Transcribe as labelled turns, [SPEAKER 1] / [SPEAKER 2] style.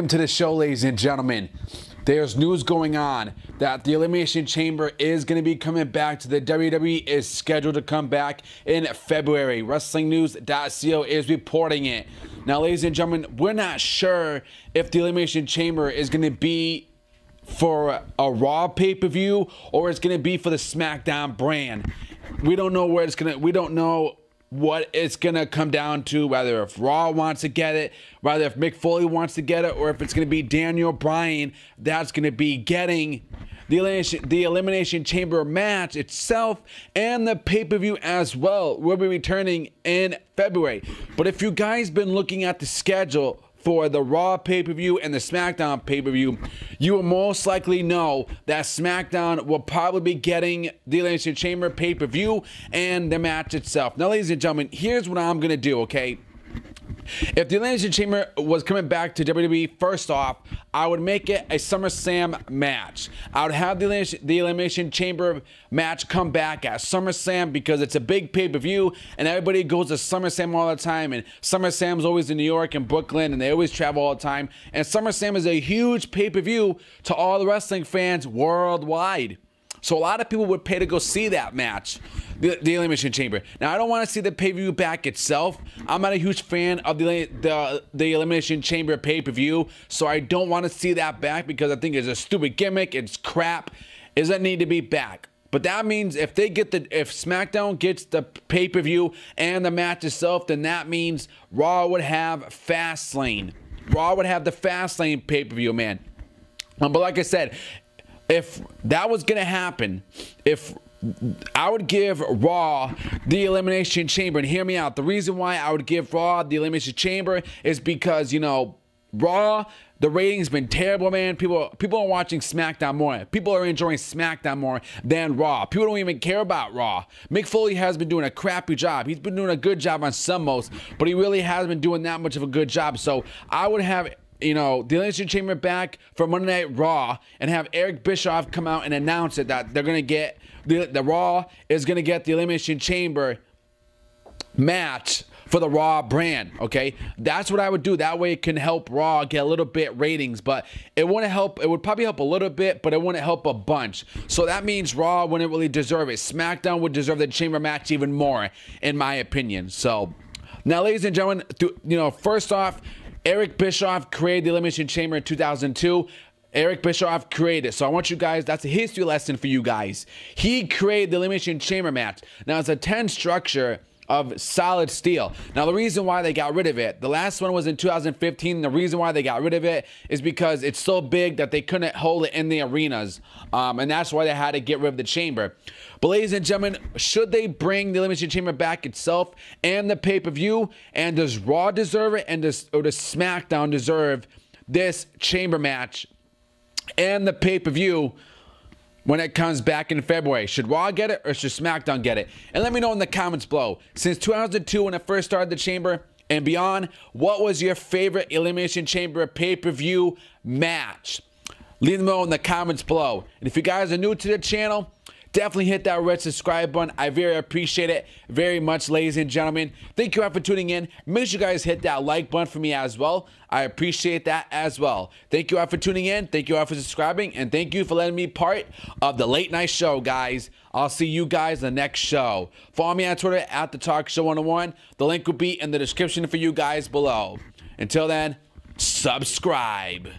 [SPEAKER 1] to the show, ladies and gentlemen. There's news going on that the Elimination Chamber is going to be coming back to the WWE, is scheduled to come back in February. WrestlingNews.co is reporting it. Now, ladies and gentlemen, we're not sure if the Elimination Chamber is going to be for a Raw pay-per-view or it's going to be for the SmackDown brand. We don't know where it's going to, we don't know what it's going to come down to, whether if Raw wants to get it, whether if Mick Foley wants to get it, or if it's going to be Daniel Bryan that's going to be getting the Elimination Chamber match itself and the pay-per-view as well. We'll be returning in February. But if you guys been looking at the schedule for the Raw pay-per-view and the SmackDown pay-per-view, you will most likely know that SmackDown will probably be getting the Elimination Chamber pay-per-view and the match itself. Now, ladies and gentlemen, here's what I'm going to do, okay? If the Elimination Chamber was coming back to WWE, first off, I would make it a SummerSlam match. I would have the Elimination Chamber match come back at SummerSlam because it's a big pay-per-view and everybody goes to SummerSlam all the time, and SummerSlam's always in New York and Brooklyn and they always travel all the time, and SummerSlam is a huge pay-per-view to all the wrestling fans worldwide. So a lot of people would pay to go see that match, the Elimination Chamber. Now, I don't want to see the pay-per-view back itself. I'm not a huge fan of the Elimination Chamber pay-per-view, so I don't want to see that back because I think it's a stupid gimmick. It's crap. It doesn't need to be back. But that means if SmackDown gets the pay-per-view and the match itself, then that means Raw would have Fastlane. Raw would have the Fastlane pay-per-view, man. But like I said, if that was going to happen, if I would give Raw the Elimination Chamber, and hear me out, the reason why I would give Raw the Elimination Chamber is because, you know, Raw, the ratings been terrible, man. People are watching SmackDown more. People are enjoying SmackDown more than Raw. People don't even care about Raw. Mick Foley has been doing a crappy job. He's been doing a good job on some most, but he really hasn't been doing that much of a good job. So I would have, you know, the Elimination Chamber back for Monday Night Raw and have Eric Bischoff come out and announce it that they're going to get, the Raw is going to get the Elimination Chamber match for the Raw brand, okay? That's what I would do. That way it can help Raw get a little bit ratings, but it wouldn't help. It would probably help a little bit, but it wouldn't help a bunch. So that means Raw wouldn't really deserve it. SmackDown would deserve the Chamber match even more, in my opinion. So now, ladies and gentlemen, you know, first off, Eric Bischoff created the Elimination Chamber in 2002. Eric Bischoff created it. So I want you guys, that's a history lesson for you guys. He created the Elimination Chamber match. Now, it's a 10 structure of solid steel. Now, the reason why they got rid of it, the last one was in 2015. The reason why they got rid of it is because it's so big that they couldn't hold it in the arenas. And that's why they had to get rid of the chamber. But ladies and gentlemen, should they bring the Elimination Chamber back itself and the pay-per-view? And does Raw deserve it? And does SmackDown deserve this chamber match and the pay-per-view when it comes back in February? Should Raw get it or should SmackDown get it? And let me know in the comments below. Since 2002, when it first started the Chamber and beyond, what was your favorite Elimination Chamber pay-per-view match? Leave them know in the comments below. And if you guys are new to the channel, definitely hit that red subscribe button. I very appreciate it very much, ladies and gentlemen. Thank you all for tuning in. Make sure you guys hit that like button for me as well. I appreciate that as well. Thank you all for tuning in. Thank you all for subscribing. And thank you for letting me be part of the late night show, guys. I'll see you guys in the next show. Follow me on Twitter at TheTalkShow101. The link will be in the description for you guys below. Until then, subscribe.